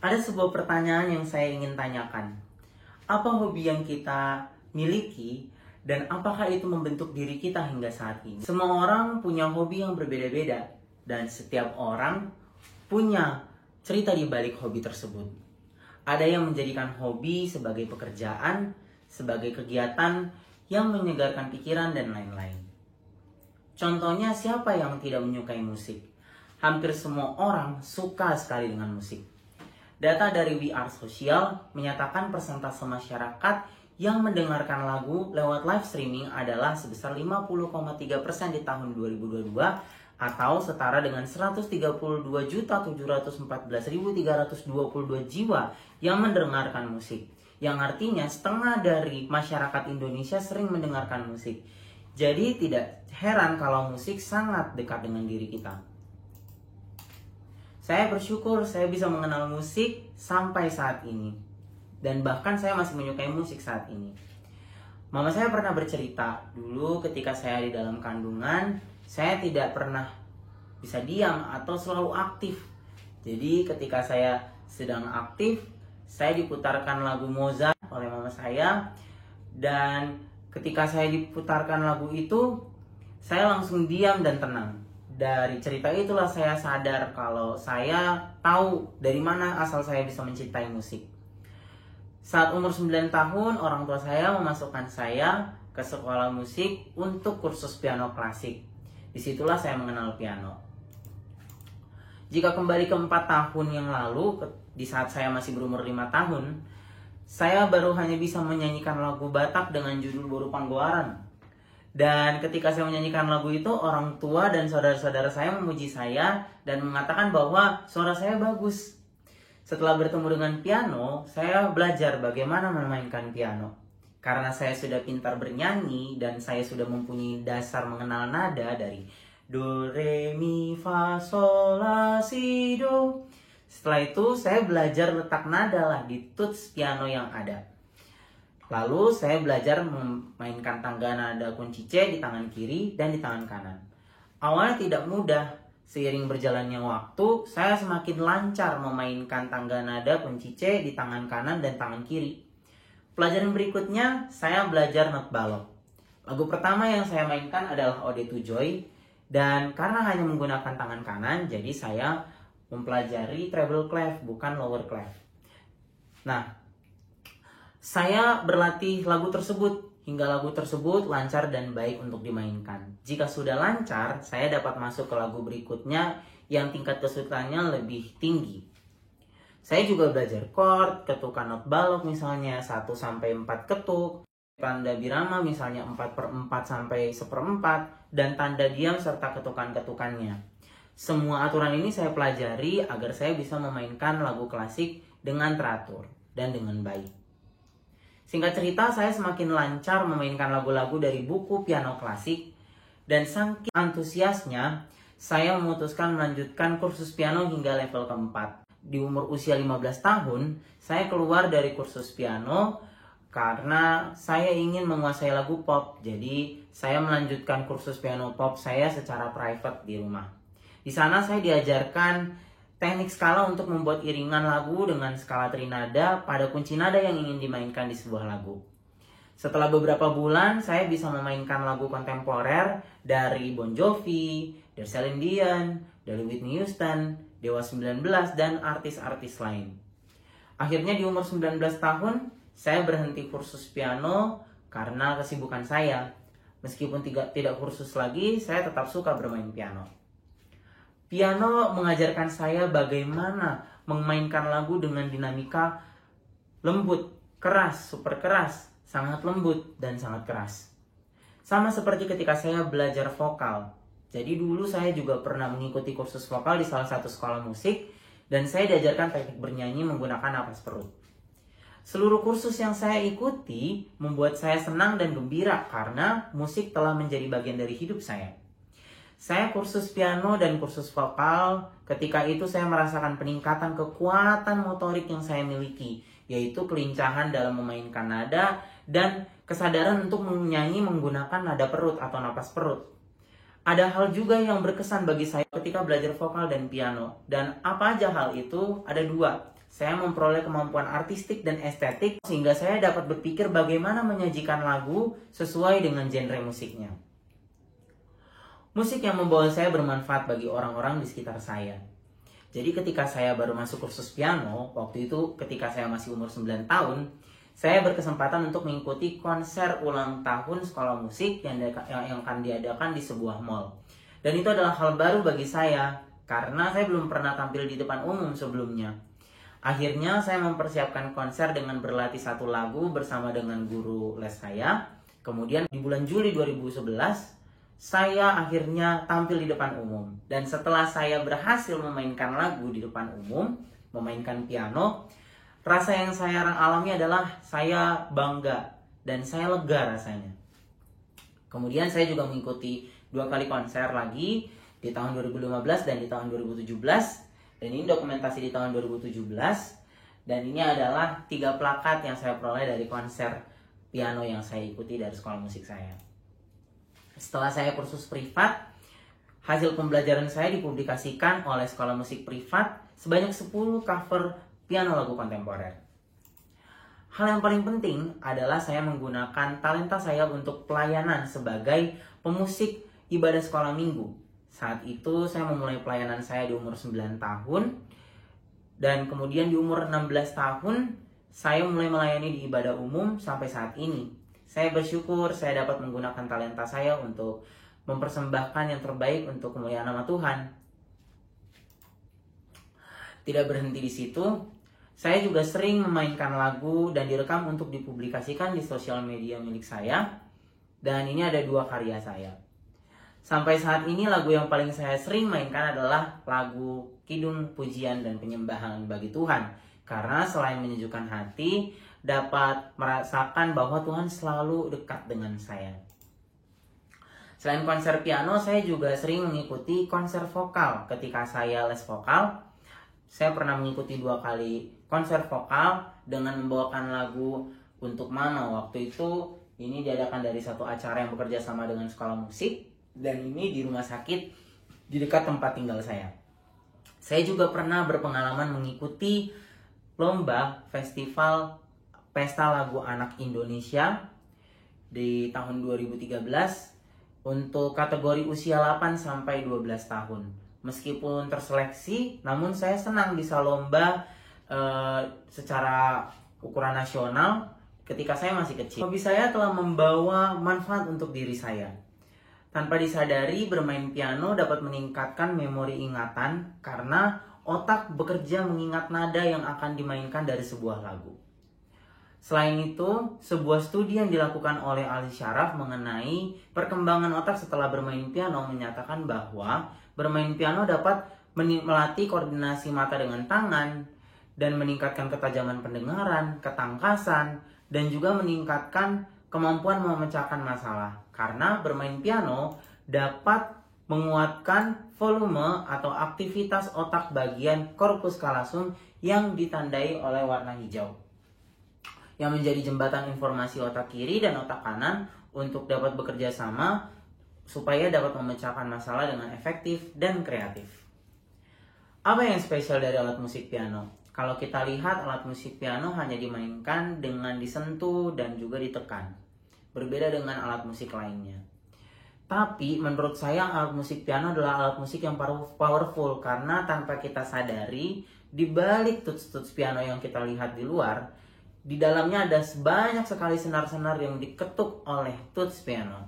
Ada sebuah pertanyaan yang saya ingin tanyakan. Apa hobi yang kita miliki dan apakah itu membentuk diri kita hingga saat ini? Semua orang punya hobi yang berbeda-beda dan setiap orang punya cerita di balik hobi tersebut. Ada yang menjadikan hobi sebagai pekerjaan, sebagai kegiatan yang menyegarkan pikiran dan lain-lain. Contohnya, siapa yang tidak menyukai musik? Hampir semua orang suka sekali dengan musik. Data dari We Are Social menyatakan persentase masyarakat yang mendengarkan lagu lewat live streaming adalah sebesar 50,3% di tahun 2022 atau setara dengan 132.714.322 jiwa yang mendengarkan musik. Yang artinya setengah dari masyarakat Indonesia sering mendengarkan musik. Jadi tidak heran kalau musik sangat dekat dengan diri kita. Saya bersyukur saya bisa mengenal musik sampai saat ini. Dan bahkan saya masih menyukai musik saat ini. Mama saya pernah bercerita, dulu ketika saya di dalam kandungan, saya tidak pernah bisa diam atau selalu aktif. Jadi ketika saya sedang aktif, saya diputarkan lagu Mozart oleh mama saya. Dan ketika saya diputarkan lagu itu, saya langsung diam dan tenang. Dari cerita itulah saya sadar kalau saya tahu dari mana asal saya bisa mencintai musik. Saat umur 9 tahun, orang tua saya memasukkan saya ke sekolah musik untuk kursus piano klasik. Disitulah saya mengenal piano. Jika kembali ke 4 tahun yang lalu, di saat saya masih berumur 5 tahun, saya baru hanya bisa menyanyikan lagu Batak dengan judul Boru Panggoaran. Dan ketika saya menyanyikan lagu itu, orang tua dan saudara-saudara saya memuji saya dan mengatakan bahwa suara saya bagus. Setelah bertemu dengan piano, saya belajar bagaimana memainkan piano. Karena saya sudah pintar bernyanyi dan saya sudah mempunyai dasar mengenal nada dari do, re, mi, fa, sol, la, si, do. Setelah itu saya belajar letak nada lah di tuts piano yang ada. Lalu saya belajar memainkan tangga nada kunci C di tangan kiri dan di tangan kanan. Awalnya tidak mudah, seiring berjalannya waktu, saya semakin lancar memainkan tangga nada kunci C di tangan kanan dan tangan kiri. Pelajaran berikutnya, saya belajar not balok. Lagu pertama yang saya mainkan adalah Ode to Joy, dan karena hanya menggunakan tangan kanan, jadi saya mempelajari treble clef, bukan lower clef. Nah, saya berlatih lagu tersebut hingga lagu tersebut lancar dan baik untuk dimainkan. Jika sudah lancar, saya dapat masuk ke lagu berikutnya yang tingkat kesulitannya lebih tinggi. Saya juga belajar chord, ketukan not balok misalnya 1-4 ketuk, tanda birama misalnya 4/4 sampai 1/4, dan tanda diam serta ketukan-ketukannya. Semua aturan ini saya pelajari agar saya bisa memainkan lagu klasik dengan teratur dan dengan baik. Singkat cerita, saya semakin lancar memainkan lagu-lagu dari buku piano klasik dan saking antusiasnya, saya memutuskan melanjutkan kursus piano hingga level keempat. Di umur usia 15 tahun, saya keluar dari kursus piano karena saya ingin menguasai lagu pop. Jadi, saya melanjutkan kursus piano pop saya secara private di rumah. Di sana saya diajarkan teknik skala untuk membuat iringan lagu dengan skala trinada pada kunci nada yang ingin dimainkan di sebuah lagu. Setelah beberapa bulan, saya bisa memainkan lagu kontemporer dari Bon Jovi, dari Celine Dion, dari Whitney Houston, Dewa 19, dan artis-artis lain. Akhirnya di umur 19 tahun, saya berhenti kursus piano karena kesibukan saya. Meskipun tidak kursus lagi, saya tetap suka bermain piano. Piano mengajarkan saya bagaimana memainkan lagu dengan dinamika lembut, keras, super keras, sangat lembut, dan sangat keras. Sama seperti ketika saya belajar vokal. Jadi dulu saya juga pernah mengikuti kursus vokal di salah satu sekolah musik, dan saya diajarkan teknik bernyanyi menggunakan napas perut. Seluruh kursus yang saya ikuti membuat saya senang dan gembira karena musik telah menjadi bagian dari hidup saya. Saya kursus piano dan kursus vokal, ketika itu saya merasakan peningkatan kekuatan motorik yang saya miliki, yaitu kelincahan dalam memainkan nada dan kesadaran untuk menyanyi menggunakan nada perut atau napas perut. Ada hal juga yang berkesan bagi saya ketika belajar vokal dan piano. Dan apa aja hal itu? Ada dua. saya memperoleh kemampuan artistik dan estetik sehingga saya dapat berpikir bagaimana menyajikan lagu sesuai dengan genre musiknya. Musik yang membawa saya bermanfaat bagi orang-orang di sekitar saya. Jadi ketika saya baru masuk kursus piano, waktu itu ketika saya masih umur 9 tahun, saya berkesempatan untuk mengikuti konser ulang tahun sekolah musik yang akan diadakan di sebuah mall. Dan itu adalah hal baru bagi saya, karena saya belum pernah tampil di depan umum sebelumnya. Akhirnya saya mempersiapkan konser dengan berlatih satu lagu bersama dengan guru les saya. Kemudian di bulan Juli 2011, saya akhirnya tampil di depan umum. Dan setelah saya berhasil memainkan lagu di depan umum, memainkan piano, rasa yang saya alami adalah saya bangga dan saya lega rasanya. Kemudian saya juga mengikuti 2 kali konser lagi di tahun 2015 dan di tahun 2017. Dan ini dokumentasi di tahun 2017. Dan ini adalah 3 plakat yang saya peroleh dari konser piano yang saya ikuti dari sekolah musik saya. Setelah saya kursus privat, hasil pembelajaran saya dipublikasikan oleh sekolah musik privat sebanyak 10 cover piano lagu kontemporer. Hal yang paling penting adalah saya menggunakan talenta saya untuk pelayanan sebagai pemusik ibadah sekolah minggu. Saat itu saya memulai pelayanan saya di umur 9 tahun. Dan kemudian di umur 16 tahun saya mulai melayani di ibadah umum sampai saat ini. Saya bersyukur saya dapat menggunakan talenta saya untuk mempersembahkan yang terbaik untuk kemuliaan nama Tuhan. Tidak berhenti di situ, saya juga sering memainkan lagu dan direkam untuk dipublikasikan di sosial media milik saya. Dan ini ada 2 karya saya. Sampai saat ini lagu yang paling saya sering mainkan adalah lagu kidung, pujian, dan penyembahan bagi Tuhan. Karena selain menyejukkan hati, dapat merasakan bahwa Tuhan selalu dekat dengan saya. Selain konser piano, saya juga sering mengikuti konser vokal. Ketika saya les vokal, saya pernah mengikuti 2 kali konser vokal dengan membawakan lagu Untuk Mano. Waktu itu ini diadakan dari satu acara yang bekerja sama dengan sekolah musik. Dan ini di rumah sakit di dekat tempat tinggal saya. Saya juga pernah berpengalaman mengikuti lomba festival Pesta Lagu Anak Indonesia di tahun 2013 untuk kategori usia 8 sampai 12 tahun. Meskipun terseleksi, namun saya senang bisa lomba secara ukuran nasional ketika saya masih kecil. Hobi saya telah membawa manfaat untuk diri saya. Tanpa disadari, bermain piano dapat meningkatkan memori ingatan karena otak bekerja mengingat nada yang akan dimainkan dari sebuah lagu. Selain itu, sebuah studi yang dilakukan oleh Ali Syaraf mengenai perkembangan otak setelah bermain piano menyatakan bahwa bermain piano dapat melatih koordinasi mata dengan tangan dan meningkatkan ketajaman pendengaran, ketangkasan, dan juga meningkatkan kemampuan memecahkan masalah. Karena bermain piano dapat menguatkan volume atau aktivitas otak bagian corpus callosum yang ditandai oleh warna hijau, yang menjadi jembatan informasi otak kiri dan otak kanan untuk dapat bekerja sama supaya dapat memecahkan masalah dengan efektif dan kreatif. Apa yang spesial dari alat musik piano? Kalau kita lihat, alat musik piano hanya dimainkan dengan disentuh dan juga ditekan. Berbeda dengan alat musik lainnya. Tapi menurut saya alat musik piano adalah alat musik yang powerful karena tanpa kita sadari, di balik tuts-tuts piano yang kita lihat di luar, di dalamnya ada banyak sekali senar-senar yang diketuk oleh tuts piano.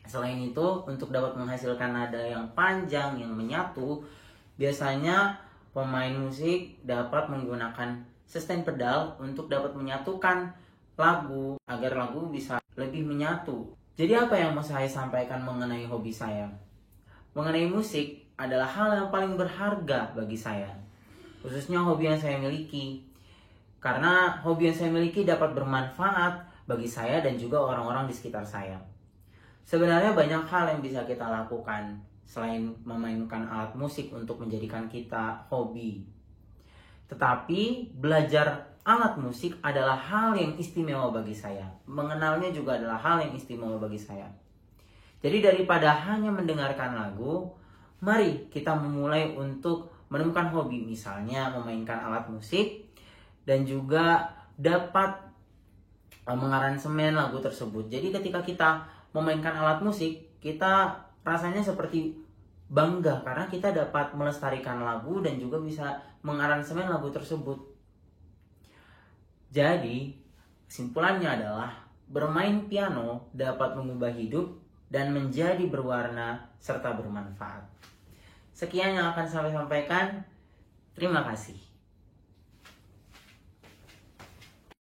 Selain itu, untuk dapat menghasilkan nada yang panjang, yang menyatu, biasanya pemain musik dapat menggunakan sustain pedal untuk dapat menyatukan lagu agar lagu bisa lebih menyatu. Jadi apa yang mau saya sampaikan mengenai hobi saya? Mengenai musik adalah hal yang paling berharga bagi saya, khususnya hobi yang saya miliki. Karena hobi yang saya miliki dapat bermanfaat bagi saya dan juga orang-orang di sekitar saya. Sebenarnya banyak hal yang bisa kita lakukan selain memainkan alat musik untuk menjadikan kita hobi. Tetapi belajar alat musik adalah hal yang istimewa bagi saya. Mengenalnya juga adalah hal yang istimewa bagi saya. Jadi daripada hanya mendengarkan lagu, mari kita memulai untuk menemukan hobi, misalnya memainkan alat musik, dan juga dapat mengaransemen lagu tersebut. Jadi ketika kita memainkan alat musik, kita rasanya seperti bangga karena kita dapat melestarikan lagu dan juga bisa mengaransemen lagu tersebut. Jadi kesimpulannya adalah bermain piano dapat mengubah hidup dan menjadi berwarna serta bermanfaat. Sekian yang akan saya sampaikan. Terima kasih.